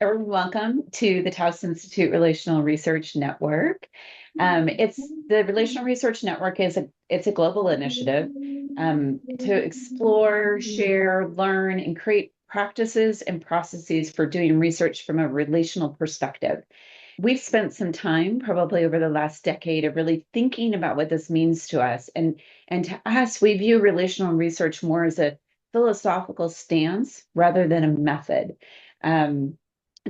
Everyone, welcome to the Taos Institute Relational Research Network. It's the Relational Research Network it's a global initiative to explore, share, learn, and create practices and processes for doing research from a relational perspective. We've spent some time, probably over the last decade, of really thinking about what this means to us. And to us, we view relational research more as a philosophical stance rather than a method.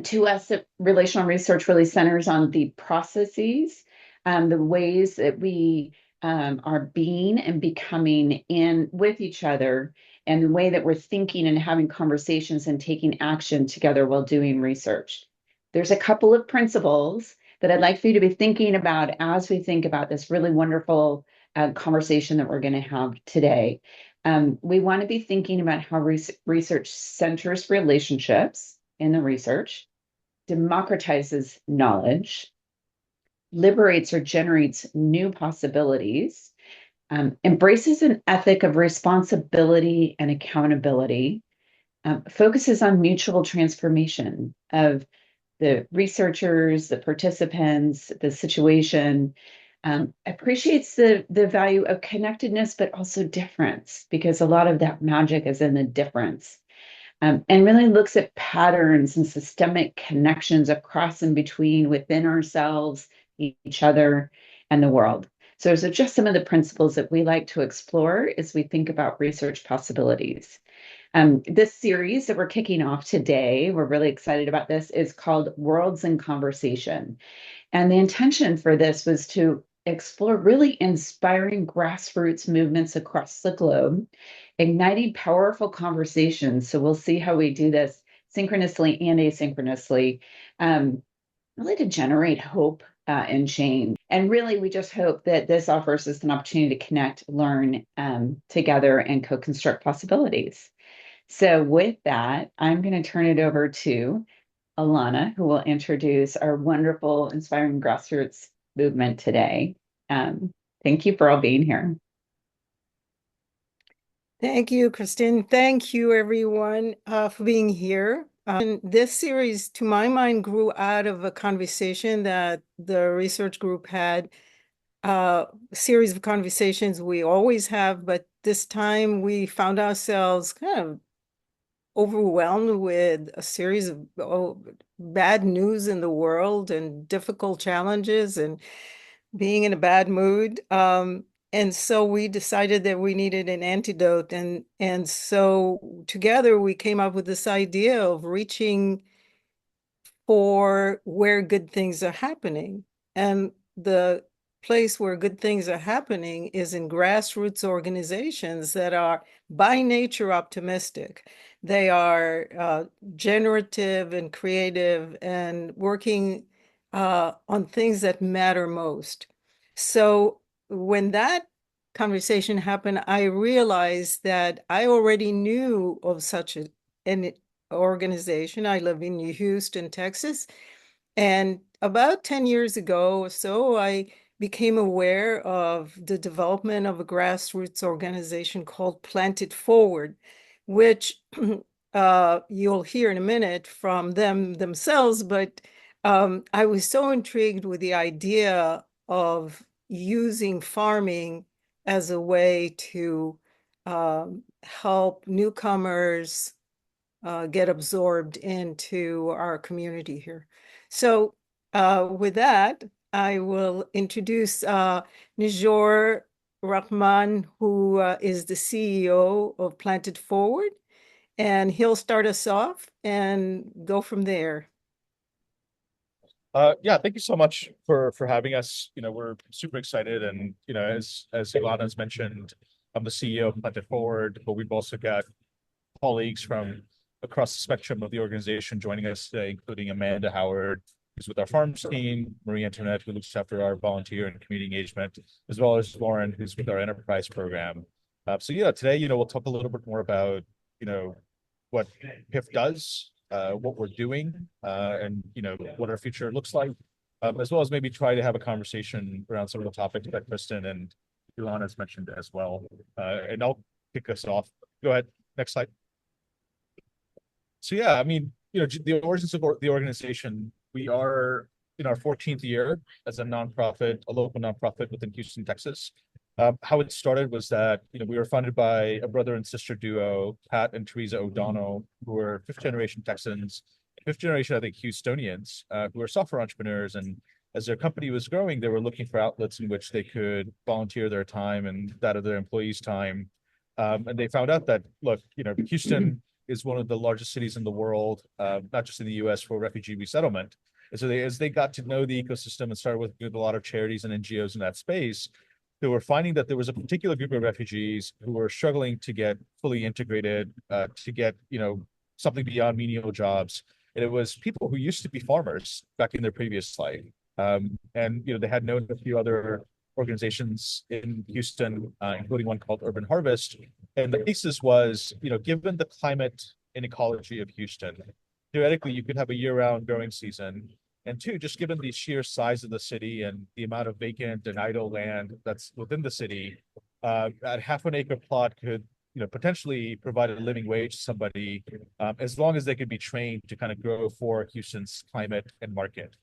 To us, relational research really centers on the processes, the ways that we are being and becoming in with each other, and the way that we're thinking and having conversations and taking action together while doing research. There's a couple of principles that I'd like for you to be thinking about as we think about this really wonderful conversation that we're going to have today. We want to be thinking about how research centers relationships in the research, democratizes knowledge, liberates or generates new possibilities, embraces an ethic of responsibility and accountability, focuses on mutual transformation of the researchers, the participants, the situation, appreciates the value of connectedness, but also difference, because a lot of that magic is in the difference. And really looks at patterns and systemic connections across and between within ourselves, each other, and the world. So those are just some of the principles that we like to explore as we think about research possibilities. This series that we're kicking off today, we're really excited about this, is called Worlds in Conversation. And the intention for this was to explore really inspiring grassroots movements across the globe, igniting powerful conversations. So we'll see how we do this synchronously and asynchronously, really to generate hope and change. And really, we just hope that this offers us an opportunity to connect, learn together, and co-construct possibilities. So with that, I'm going to turn it over to Iana, who will introduce our wonderful, inspiring grassroots movement today. Thank you for all being here. Thank you, Kristin. Thank you, everyone, for being here. This series, to my mind, grew out of a conversation that the research group had, a series of conversations we always have, but this time we found ourselves kind of overwhelmed with a series of bad news in the world and difficult challenges and being in a bad mood. And so we decided that we needed an antidote. And so together we came up with this idea of reaching for where good things are happening. And the place where good things are happening is in grassroots organizations that are by nature optimistic. They are generative and creative and working on things that matter most. So when that conversation happened, I realized that I already knew of such an organization. I live in Houston, Texas. And about 10 years ago or so, I became aware of the development of a grassroots organization called Planted Forward, which you'll hear in a minute from them themselves. But I was so intrigued with the idea of using farming as a way to help newcomers get absorbed into our community here. So with that, I will introduce Nirjhor Rahman, who is the CEO of Planted Forward, and he'll start us off and go from there. Yeah, thank you so much for having us. We're super excited, and as Iana has mentioned, I'm the CEO of Planted Forward, but we've also got colleagues from across the spectrum of the organization joining us today, including Amanda Howard, who's with our farms team, Marie-Antoinette, who looks after our volunteer and community engagement, as well as Lauren, who's with our enterprise program. So yeah, today, we'll talk a little bit more about, what PIF does, what we're doing, and what our future looks like, as well as maybe try to have a conversation around some of the topics that Kristin and Iana has mentioned as well. And I'll kick us off. Go ahead, next slide. So yeah, the origins of the organization, we are in our 14th year as a nonprofit, a local nonprofit within Houston, Texas. How it started was that, we were founded by a brother and sister duo, Pat and Teresa O'Donnell, who were fifth generation Texans, fifth generation, I think, Houstonians, who were software entrepreneurs. And as their company was growing, they were looking for outlets in which they could volunteer their time and that of their employees' time. And they found out that, look, Houston is one of the largest cities in the world, not just in the US, for refugee resettlement. And so as they got to know the ecosystem and started working with a lot of charities and NGOs in that space, they were finding that there was a particular group of refugees who were struggling to get fully integrated, to get, something beyond menial jobs. And it was people who used to be farmers back in their previous life. And, they had known a few other organizations in Houston, including one called Urban Harvest. And the thesis was, given the climate and ecology of Houston, theoretically, you could have a year-round growing season. And two, just given the sheer size of the city and the amount of vacant and idle land that's within the city, at half an acre plot could, potentially provide a living wage to somebody, as long as they could be trained to kind of grow for Houston's climate and market.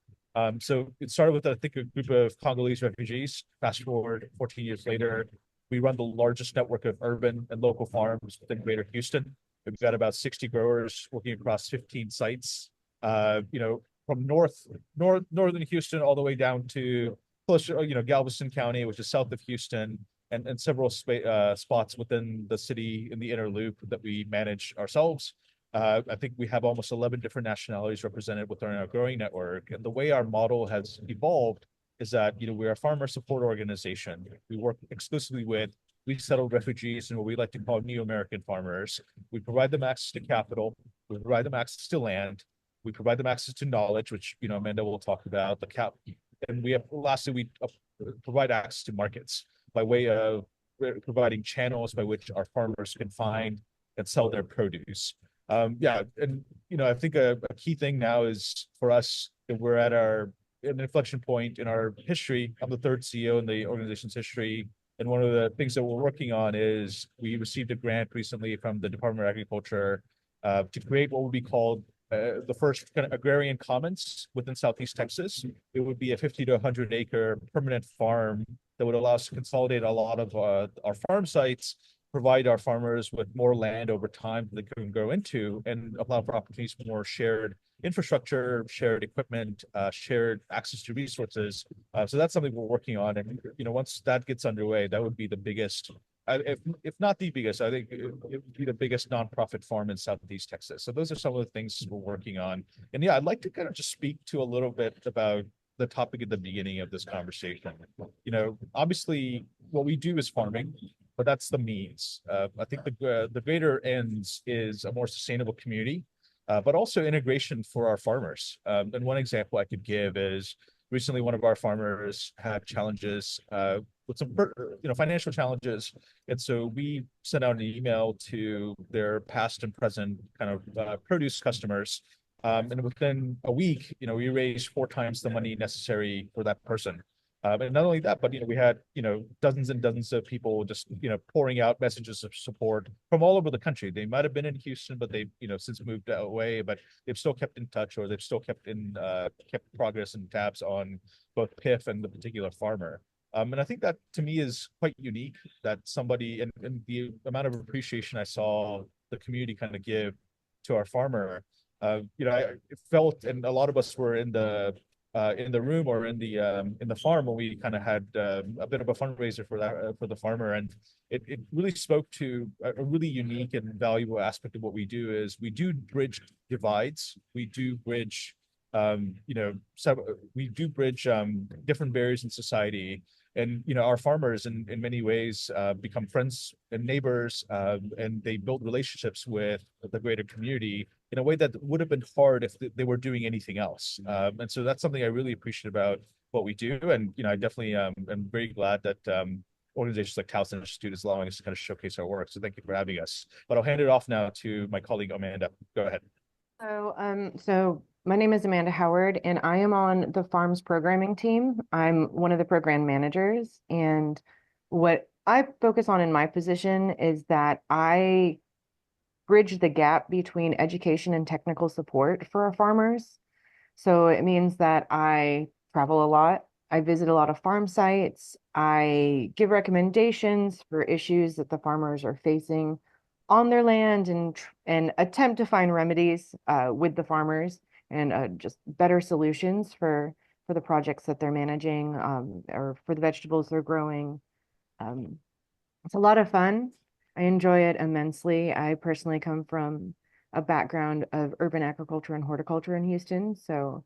So it started with, I think, a group of Congolese refugees. Fast forward 14 years later, we run the largest network of urban and local farms within Greater Houston. We've got about 60 growers working across 15 sites, from northern Houston all the way down to closer, Galveston County, which is south of Houston, and several spots within the city in the inner loop that we manage ourselves. I think we have almost 11 different nationalities represented within our growing network. And the way our model has evolved is that, we're a farmer support organization. We work exclusively with resettled refugees and what we like to call neo-American farmers. We provide them access to capital. We provide them access to land. We provide them access to knowledge, which, Amanda will talk about, and lastly, we provide access to markets by way of providing channels by which our farmers can find and sell their produce. And I think a key thing now is for us that we're at an inflection point in our history. I'm the third CEO in the organization's history. And one of the things that we're working on is we received a grant recently from the Department of Agriculture to create what would be called the first kind of agrarian commons within Southeast Texas. It would be a 50 to 100 acre permanent farm that would allow us to consolidate a lot of our farm sites, provide our farmers with more land over time that they can grow into, and allow for opportunities for more shared infrastructure, shared equipment, shared access to resources. So that's something we're working on. And, once that gets underway, that would be the biggest, if not the biggest, I think it would be the biggest nonprofit farm in Southeast Texas. So those are some of the things we're working on. And yeah, I'd like to kind of just speak to a little bit about the topic at the beginning of this conversation. Obviously what we do is farming, but that's the means. I think the greater ends is a more sustainable community, but also integration for our farmers. And one example I could give is recently one of our farmers had challenges with some financial challenges. And so we sent out an email to their past and present kind of produce customers. And within a week, we raised 4 times the money necessary for that person. And not only that, but, we had, dozens and dozens of people just, pouring out messages of support from all over the country. They might have been in Houston, but they've, since moved away, but they've still kept in touch, or they've still kept progress and tabs on both PIF and the particular farmer. And I think that to me is quite unique, that somebody, and the amount of appreciation I saw the community kind of give to our farmer. I felt, and a lot of us were in the room or in the farm when we kind of had a bit of a fundraiser for that for the farmer, and it really spoke to a really unique and valuable aspect of what we do. Is we do bridge divides, we do bridge different barriers in society. And our farmers in many ways become friends and neighbors, and they build relationships with the greater community in a way that would have been hard if they were doing anything else. And so that's something I really appreciate about what we do. And I definitely am very glad that organizations like Taos Institute is allowing us to kind of showcase our work. So thank you for having us. But I'll hand it off now to my colleague Amanda. Go ahead. So my name is Amanda Howard, and I am on the Farms programming team. I'm one of the program managers, and what I focus on in my position is that I bridge the gap between education and technical support for our farmers. So it means that I travel a lot. I visit a lot of farm sites. I give recommendations for issues that the farmers are facing on their land and attempt to find remedies with the farmers and just better solutions for the projects that they're managing or for the vegetables they're growing. Um, it's a lot of fun. I enjoy it immensely. I personally come from a background of urban agriculture and horticulture in Houston, so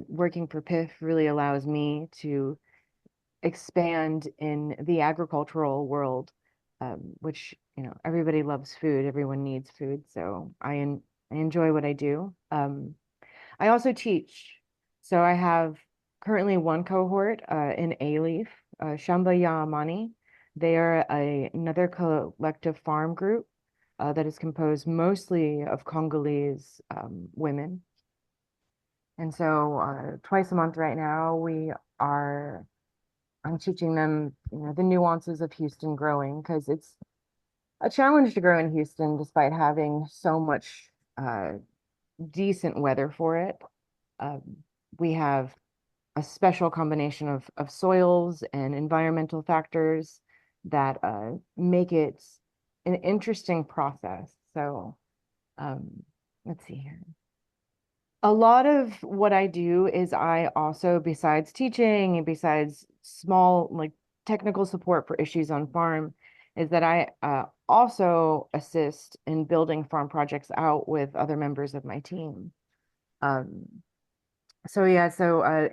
working for PIF really allows me to expand in the agricultural world, which, everybody loves food, everyone needs food, so I enjoy what I do. I also teach, so I have currently one cohort in A-Leaf, Shamba Yaamani. They are another collective farm group that is composed mostly of Congolese women. And so twice a month right now, I'm teaching them, the nuances of Houston growing, because it's a challenge to grow in Houston despite having so much decent weather for it. We have a special combination of soils and environmental factors that make it an interesting process. So let's see here. A lot of what I do is I also, besides teaching and besides small like technical support for issues on farm, is that I also assist in building farm projects out with other members of my team. So yeah,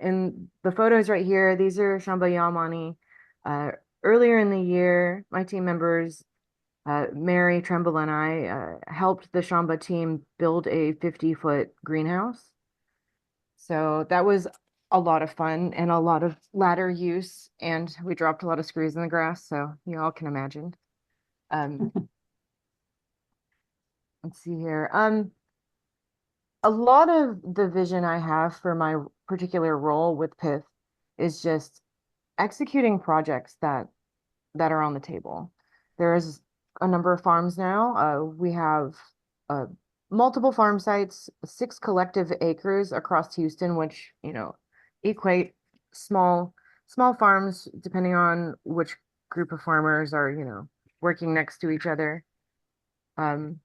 in the photos right here, these are Shamba Yamani. Earlier in the year, my team members, Mary Tremble and I, helped the Shamba team build a 50-foot greenhouse. So that was a lot of fun and a lot of ladder use, and we dropped a lot of screws in the grass, so you all can imagine. Let's see here. A lot of the vision I have for my particular role with PIF is just executing projects that are on the table. There's a number of farms now. We have multiple farm sites, 6 collective acres across Houston, which, equate small farms, depending on which group of farmers are, working next to each other. And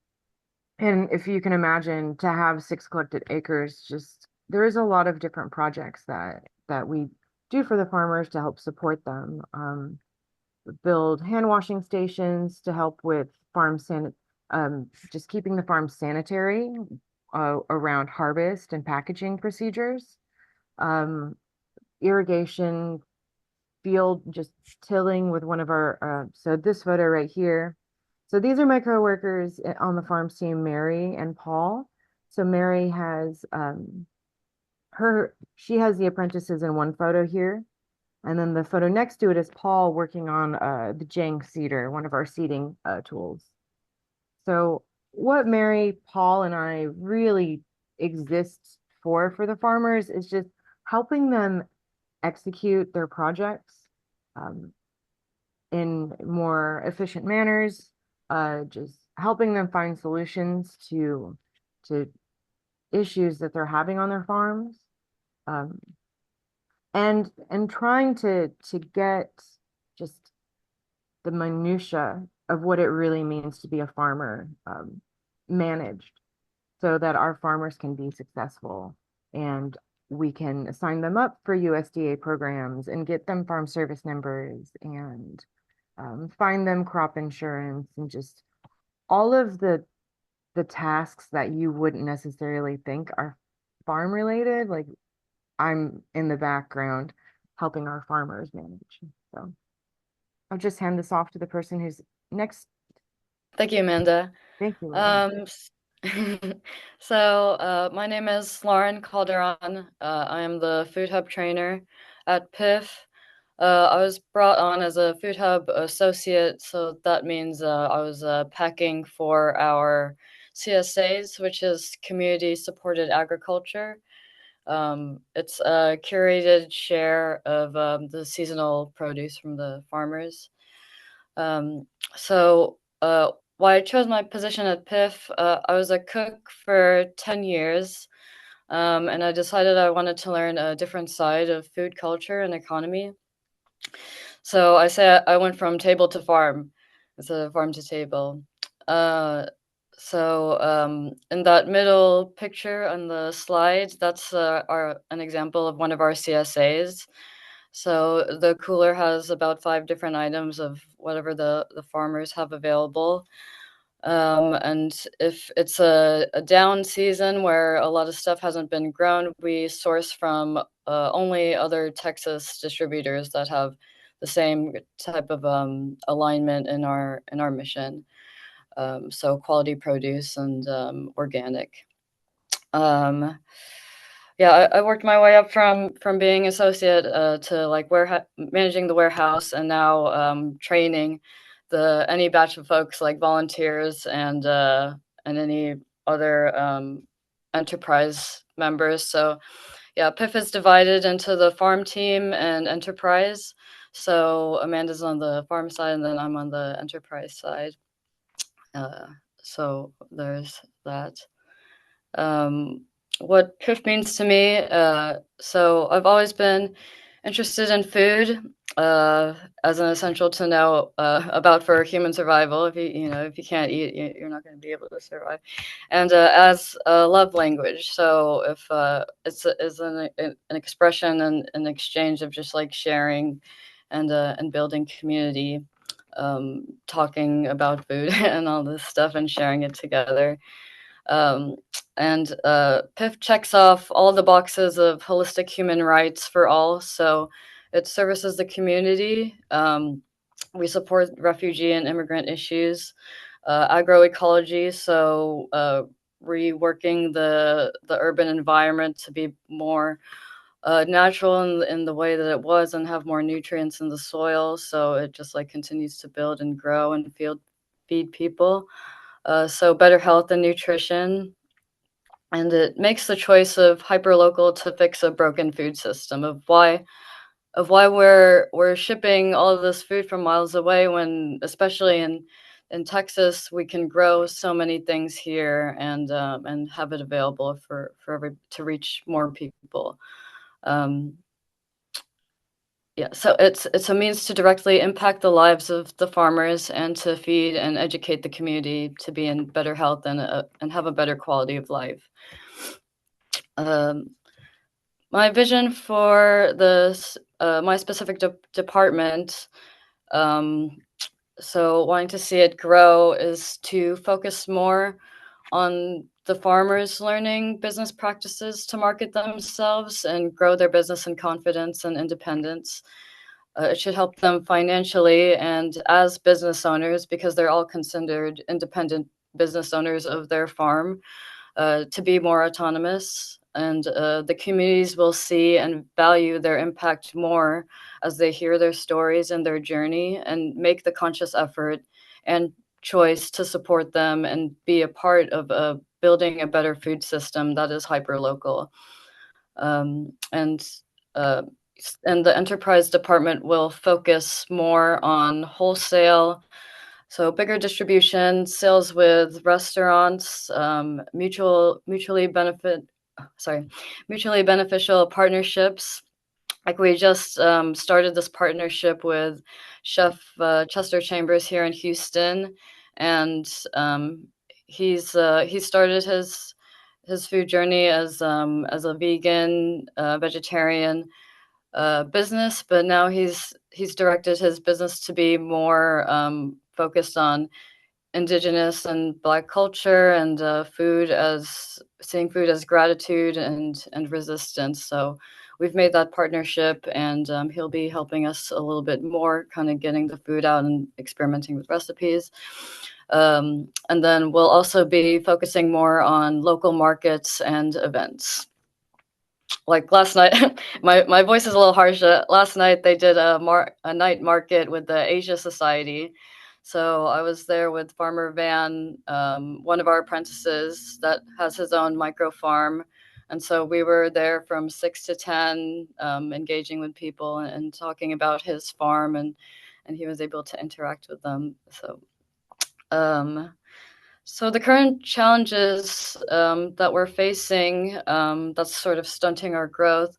if you can imagine, to have 6 collected acres, just there is a lot of different projects that we do for the farmers to help support them. Build hand washing stations to help with just keeping the farm sanitary around harvest and packaging procedures. Irrigation, field, just tilling with one of our, so this photo right here. So these are my coworkers on the farms team, Mary and Paul. So Mary has she has the apprentices in one photo here. And then the photo next to it is Paul working on the Jang seeder, one of our seeding tools. So what Mary, Paul, and I really exist for the farmers is just helping them execute their projects in more efficient manners, just helping them find solutions to issues that they're having on their farms. And trying to get just the minutia of what it really means to be a farmer managed, so that our farmers can be successful and we can sign them up for USDA programs and get them farm service numbers and find them crop insurance, and just all of the tasks that you wouldn't necessarily think are farm related. Like, I'm in the background helping our farmers manage. So I'll just hand this off to the person who's next. Thank you, Amanda. Thank you, Lauren. So my name is Lauren Calderon. I am the Food Hub trainer at PIF. I was brought on as a Food Hub associate, so that means I was packing for our CSAs, which is Community Supported Agriculture. It's a curated share of the seasonal produce from the farmers. So why I chose my position at PIF, I was a cook for 10 years, and I decided I wanted to learn a different side of food culture and economy. So I say I went from table to farm instead of farm to table. In that middle picture on the slide, that's an example of one of our CSAs. So the cooler has about 5 different items of whatever the farmers have available. And if it's a down season where a lot of stuff hasn't been grown, we source from only other Texas distributors that have the same type of alignment in our mission. So quality produce and organic. Yeah, I worked my way up from being associate to like managing the warehouse, and now training any batch of folks like volunteers and any other enterprise members. So yeah, PIF is divided into the farm team and enterprise. So Amanda's on the farm side, and then I'm on the enterprise side. So there's that. What PIF means to me. So I've always been interested in food as an essential to know about for human survival. If you can't eat, you're not going to be able to survive. And as a love language. So if it's an expression and an exchange of just like sharing and building community, talking about food and all this stuff and sharing it together. PIF checks off all the boxes of holistic human rights for all. So it services the community. We support refugee and immigrant issues, agroecology. So reworking the urban environment to be more natural in the way that it was and have more nutrients in the soil. So it just like continues to build and grow and feed people. So better health and nutrition. And it makes the choice of hyperlocal to fix a broken food system of why we're shipping all of this food from miles away when, especially in Texas, we can grow so many things here and have it available to reach more people. Yeah, so it's a means to directly impact the lives of the farmers and to feed and educate the community to be in better health and have a better quality of life. My vision for my specific department, so wanting to see it grow, is to focus more on the farmers learning business practices to market themselves and grow their business in confidence and independence. It should help them financially and as business owners, because they're all considered independent business owners of their farm, to be more autonomous. And the communities will see and value their impact more as they hear their stories and their journey and make the conscious effort and choice to support them and be a part of building a better food system that is hyperlocal. And the enterprise department will focus more on wholesale, so bigger distribution, sales with restaurants, mutually beneficial partnerships. Like we just started this partnership with Chef Chester Chambers here in Houston, and he started his food journey as a vegan, vegetarian business, but now he's directed his business to be more focused on indigenous and Black culture and seeing food as gratitude and resistance. So we've made that partnership, and he'll be helping us a little bit more, kind of getting the food out and experimenting with recipes. And then we'll also be focusing more on local markets and events. Like last night, my voice is a little harsh. Last night they did a night market with the Asia Society. So I was there with Farmer Van, one of our apprentices that has his own micro farm. And so we were there from 6 to 10, engaging with people and talking about his farm, and he was able to interact with them. So So the current challenges that we're facing, that's sort of stunting our growth,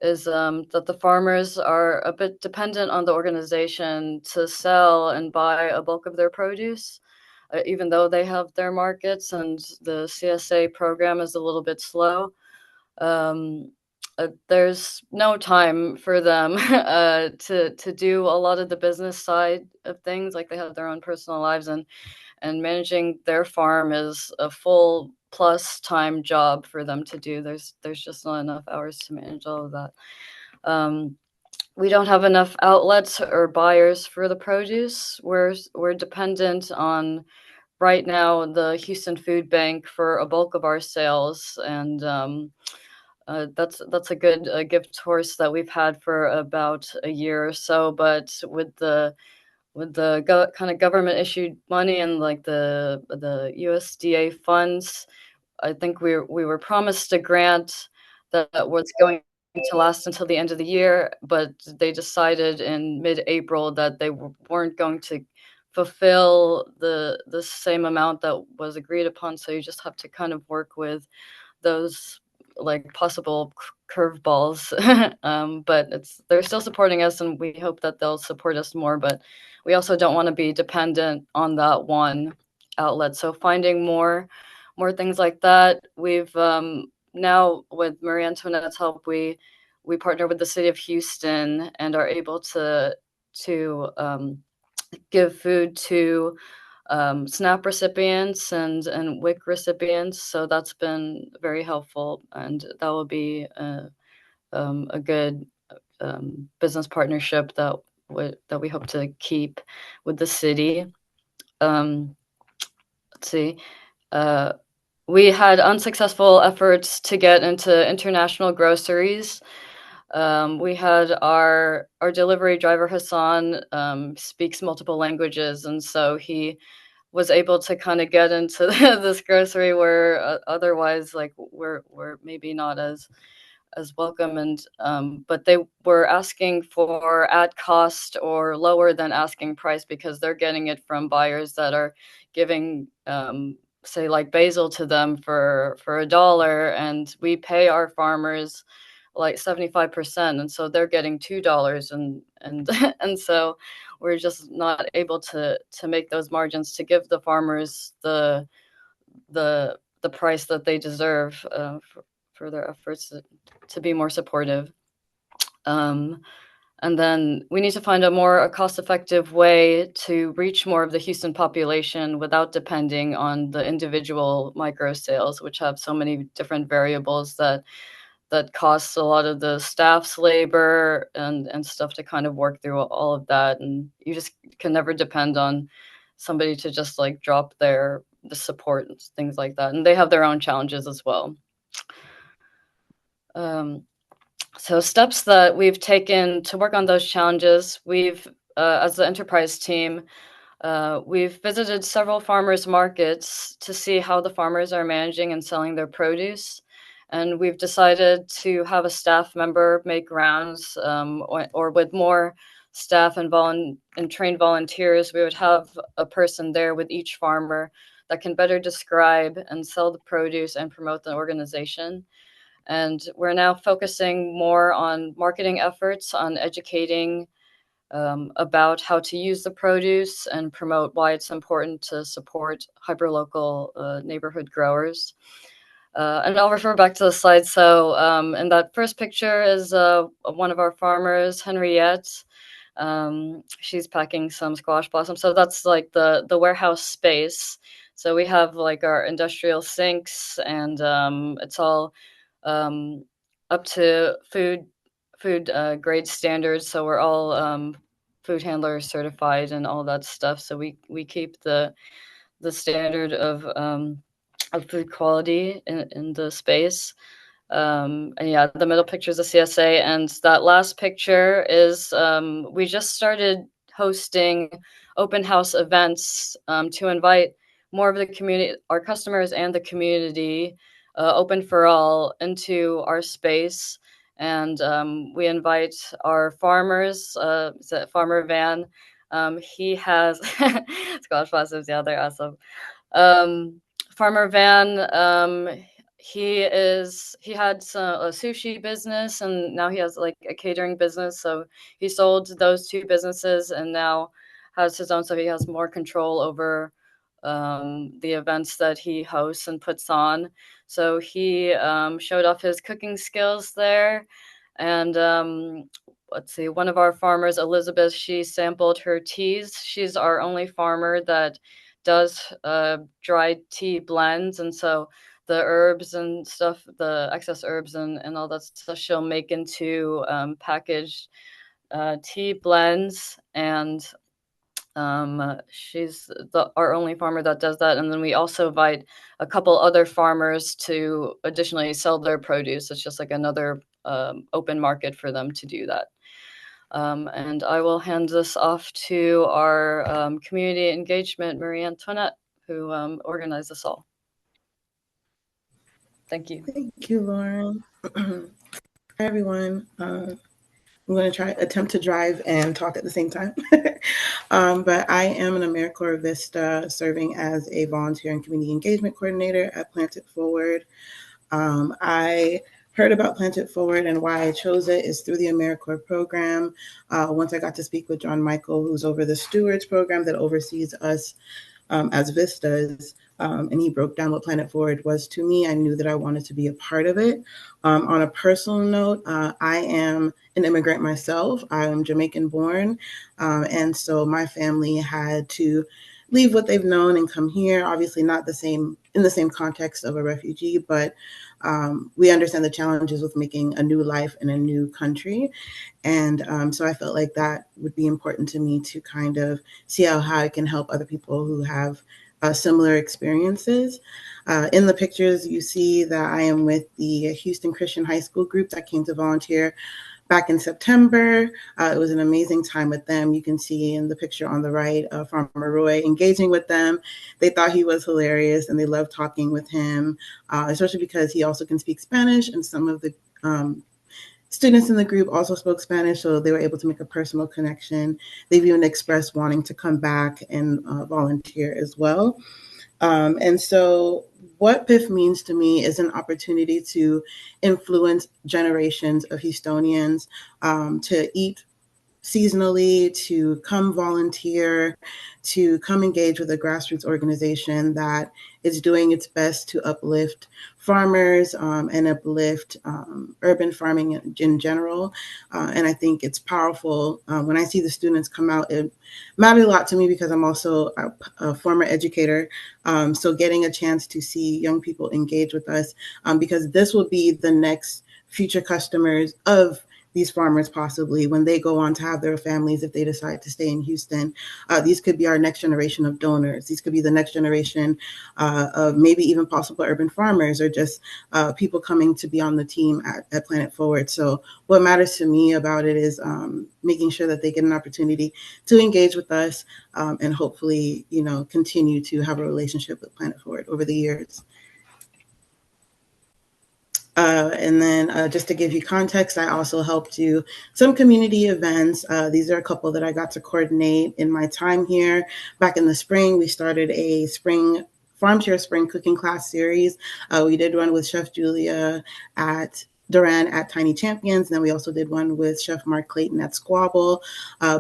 is that the farmers are a bit dependent on the organization to sell and buy a bulk of their produce, even though they have their markets, and the CSA program is a little bit slow. There's no time for them to do a lot of the business side of things. Like, they have their own personal lives, and managing their farm is a full plus time job for them to do. There's just not enough hours to manage all of that. We don't have enough outlets or buyers for the produce. We're dependent on, right now, the Houston Food Bank for a bulk of our sales, and that's a good gift horse that we've had for about a year or so. But with the kind of government issued money and like the USDA funds, I think we were promised a grant that was going to last until the end of the year, but they decided in mid-April that they weren't going to fulfill the same amount that was agreed upon. So you just have to kind of work with those like possible curveballs. But they're still supporting us, and we hope that they'll support us more. But we also don't want to be dependent on that one outlet. So finding more things like that. We've now, with Marie-Antoinette's help, we partner with the city of Houston and are able to give food to SNAP recipients and WIC recipients. So that's been very helpful, and that will be a good business partnership that we hope to keep with the city. Let's see. We had unsuccessful efforts to get into international groceries. We had our delivery driver, Hassan, speaks multiple languages, and so he was able to kind of get into this grocery where otherwise, like, we're maybe not as welcome. And but they were asking for at cost or lower than asking price, because they're getting it from buyers that are giving say like basil to them for $1, and we pay our farmers like 75%, and so they're getting $2, and and so we're just not able to make those margins to give the farmers the price that they deserve for their efforts to be more supportive. And then we need to find a cost-effective way to reach more of the Houston population without depending on the individual micro sales, which have so many different variables that costs a lot of the staff's labor and stuff to kind of work through all of that. And you just can never depend on somebody to just like drop the support and things like that. And they have their own challenges as well. So steps that we've taken to work on those challenges, we've, as the enterprise team, we've visited several farmers markets to see how the farmers are managing and selling their produce. And we've decided to have a staff member make rounds, or with more staff and trained volunteers, we would have a person there with each farmer that can better describe and sell the produce and promote the organization. And we're now focusing more on marketing efforts, on educating about how to use the produce and promote why it's important to support hyperlocal neighborhood growers. And I'll refer back to the slide. So in that first picture is one of our farmers, Henriette. She's packing some squash blossoms. So that's like the warehouse space. So we have like our industrial sinks, and it's all up to food grade standards. So we're all food handler certified and all that stuff. So we keep the standard of food quality in the space. And yeah, the middle picture is a CSA, and that last picture is we just started hosting open house events to invite more of the community, our customers and the community, open for all, into our space. And we invite our farmers, it's a farmer van, He has Squash yeah, they're awesome. Farmer Van, he had a sushi business, and now he has like a catering business. So he sold those two businesses and now has his own, so he has more control over the events that he hosts and puts on. So he showed off his cooking skills there. And let's see, one of our farmers, Elizabeth, she sampled her teas. She's our only farmer that does dried tea blends. And so the herbs and stuff, the excess herbs and all that stuff, she'll make into packaged tea blends. And she's our only farmer that does that. And then we also invite a couple other farmers to additionally sell their produce. It's just like another open market for them to do that. And I will hand this off to our community engagement, Marie-Antoinette, who organized this all. Thank you. Thank you, Lauren. Hi, everyone. I'm going to attempt to drive and talk at the same time. But I am an AmeriCorps Vista serving as a volunteer and community engagement coordinator at Plant It Forward. I heard about Plant It Forward, and why I chose it is through the AmeriCorps program. Once I got to speak with John Michael, who's over the Stewards program that oversees us as Vistas, and he broke down what Plant It Forward was to me. I knew that I wanted to be a part of it. On a personal note, I am an immigrant myself. I am Jamaican born, and so my family had to leave what they've known and come here. Obviously not in the same context of a refugee, but we understand the challenges with making a new life in a new country. And so I felt like that would be important to me to kind of see how I can help other people who have similar experiences. In the pictures, you see that I am with the Houston Christian High School group that came to volunteer back in September. It was an amazing time with them. You can see in the picture on the right, Farmer Roy engaging with them. They thought he was hilarious and they loved talking with him, especially because he also can speak Spanish, and some of the students in the group also spoke Spanish, so they were able to make a personal connection. They've even expressed wanting to come back and volunteer as well. And so what PIF means to me is an opportunity to influence generations of Houstonians to eat seasonally, to come volunteer, to come engage with a grassroots organization that is doing its best to uplift farmers and uplift urban farming in general. And I think it's powerful. When I see the students come out, it matters a lot to me because I'm also a former educator. So getting a chance to see young people engage with us, because this will be the next future customers of these farmers possibly when they go on to have their families, if they decide to stay in Houston. These could be our next generation of donors. These could be the next generation of maybe even possible urban farmers, or just people coming to be on the team at Plant It Forward. So what matters to me about it is making sure that they get an opportunity to engage with us and hopefully, continue to have a relationship with Plant It Forward over the years. And then just to give you context, I also helped do some community events. These are a couple that I got to coordinate in my time here. Back in the spring, we started a farm share spring cooking class series. We did one with Chef Julia at Duran at Tiny Champions. And then we also did one with Chef Mark Clayton at Squabble.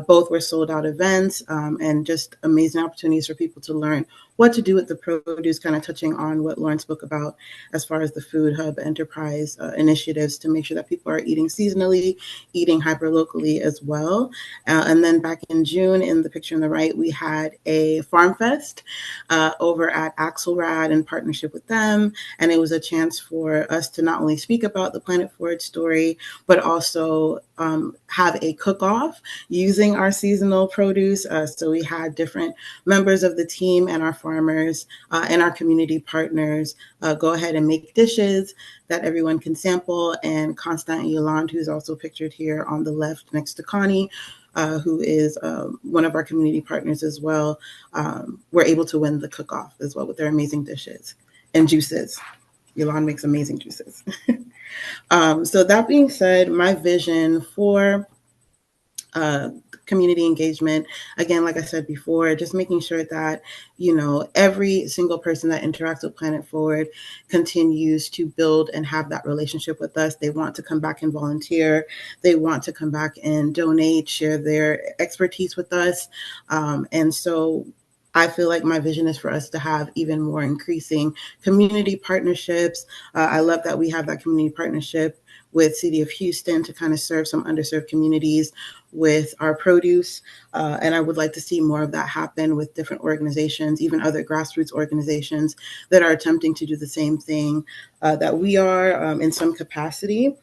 Both were sold out events and just amazing opportunities for people to learn what to do with the produce, kind of touching on what Lauren spoke about as far as the Food Hub Enterprise initiatives to make sure that people are eating seasonally, eating hyper-locally as well. And then back in June, in the picture on the right, we had a Farm Fest over at Axelrad in partnership with them. And it was a chance for us to not only speak about the Plant It Forward story, but also have a cook-off using our seasonal produce. So we had different members of the team and our farmers and our community partners go ahead and make dishes that everyone can sample. And Constant Yolande, who's also pictured here on the left next to Connie, who is one of our community partners as well, were able to win the cook-off as well with their amazing dishes and juices. Yolande makes amazing juices. So that being said, my vision for community engagement. Again, like I said before, just making sure that, you know, every single person that interacts with Planet Forward continues to build and have that relationship with us. They want to come back and volunteer. They want to come back and donate, share their expertise with us. And so I feel like my vision is for us to have even more increasing community partnerships. I love that we have that community partnership with City of Houston to kind of serve some underserved communities with our produce. And I would like to see more of that happen with different organizations, even other grassroots organizations that are attempting to do the same thing that we are in some capacity.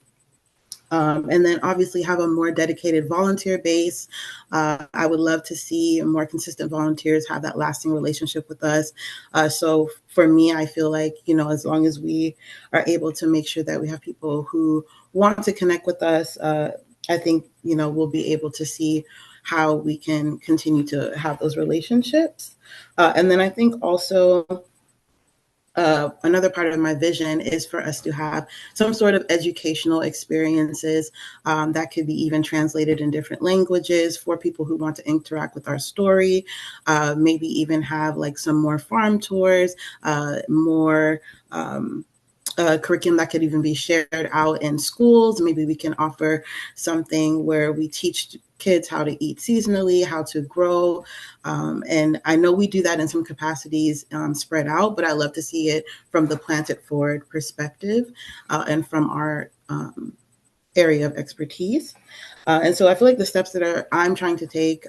And then obviously have a more dedicated volunteer base. I would love to see more consistent volunteers have that lasting relationship with us. So for me, I feel like, you know, as long as we are able to make sure that we have people who want to connect with us, I think, you know, we'll be able to see how we can continue to have those relationships. And then I think also another part of my vision is for us to have some sort of educational experiences that could be even translated in different languages for people who want to interact with our story. Maybe even have like some more farm tours, more curriculum that could even be shared out in schools. Maybe we can offer something where we teach kids how to eat seasonally, how to grow. And I know we do that in some capacities spread out, but I love to see it from the Planted Forward perspective and from our area of expertise. And so I feel like the steps that I'm trying to take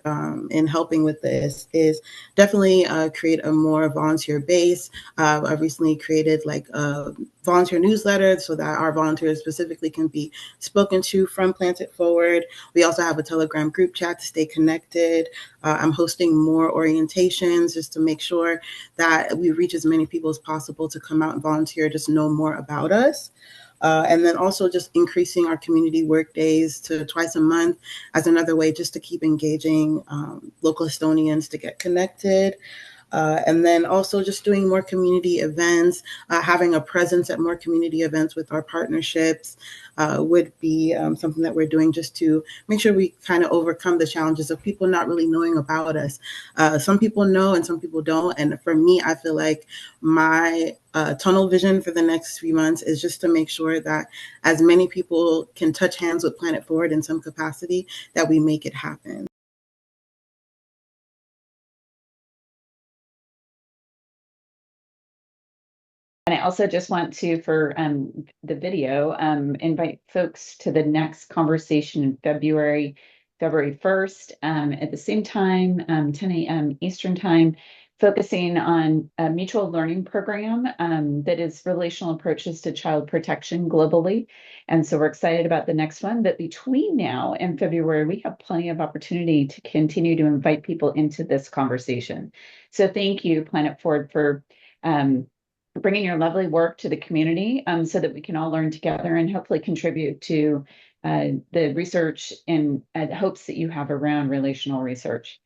in helping with this is definitely create a more volunteer base. I've recently created like a volunteer newsletter so that our volunteers specifically can be spoken to from Planted Forward. We also have a Telegram group chat to stay connected. I'm hosting more orientations just to make sure that we reach as many people as possible to come out and volunteer, just know more about us. And then also just increasing our community work days to twice a month as another way just to keep engaging local Estonians to get connected. And then also just doing more community events, having a presence at more community events with our partnerships would be something that we're doing just to make sure we kind of overcome the challenges of people not really knowing about us. Some people know and some people don't. And for me, I feel like my tunnel vision for the next few months is just to make sure that as many people can touch hands with Planet Forward in some capacity, that we make it happen. And I also just want to, for the video, invite folks to the next conversation in February 1st, at the same time, 10 a.m. Eastern Time, focusing on a mutual learning program that is relational approaches to child protection globally. And so we're excited about the next one. But between now and February, we have plenty of opportunity to continue to invite people into this conversation. So thank you, Planet Forward, for bringing your lovely work to the community so that we can all learn together and hopefully contribute to the research and hopes that you have around relational research.